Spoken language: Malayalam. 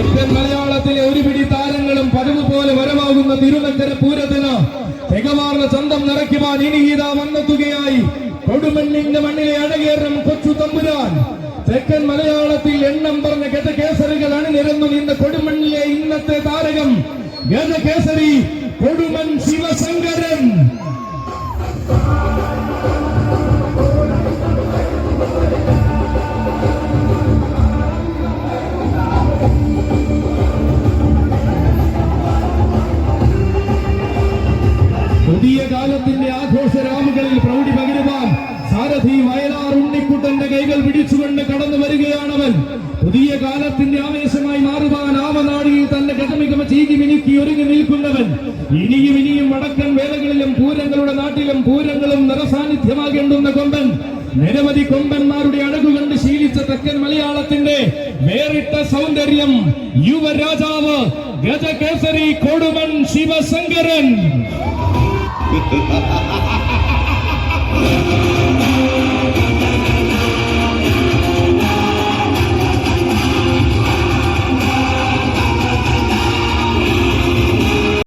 തെക്കൻ മലയാളത്തിലെ ഒരു പിടി താരങ്ങളും പതിവ് പോലെ വരവാകുന്ന തിരുനക്കര പൂരത്തിന് തികമാർന്ന ചന്തം നിറയ്ക്കുവാൻ ഇനി ഇതാ വന്നെത്തുകയായി കൊടുമണ്ണിന്റെ മണ്ണിലെ അഴകേറും കൊച്ചു തമ്പുരാൻ. തെക്കൻ മലയാളത്തിൽ എണ്ണം പറഞ്ഞ ഗജകേസരികൾ അണിനിരന്നു നിന്ന കൊടുമണ്ണിലെ ഇന്നത്തെ താരകം ഗജകേസരി കൊടുമൺ ശിവശങ്കരൻ. പുതിയ കാലത്തിന്റെ ആഘോഷരാമുകളിൽ പ്രൗഢി പകരുവാൻ സാരഥി വയലാർ ഉണ്ണിക്കുട്ടന്റെ കൈകൾ പിടിച്ചുകൊണ്ട് കടന്നു വരികയാണവൻ. പുതിയ കാലത്തിന്റെ ആവേശമായി മാറുവാൻ ആവനാടിയിൽ തന്റെ ഗജമികമ ചീകി മിനുക്കി ഒരുങ്ങി നിൽക്കുന്നവൻ. ഇനിയും ഇനിയും വടക്കൻ വേലകളിലും പൂരങ്ങളുടെ നാട്ടിലും പൂരങ്ങളും നിറസാന്നിധ്യമാകേണ്ടുന്ന കൊമ്പൻ. നിരവധി കൊമ്പന്മാരുടെ അഴകുകണ്ട് ശീലിച്ച തെക്കൻ മലയാളത്തിന്റെ വേറിട്ട സൗന്ദര്യം യുവരാജാവ് ഗജകേസരി കൊടുമൺ ശിവശങ്കരൻ.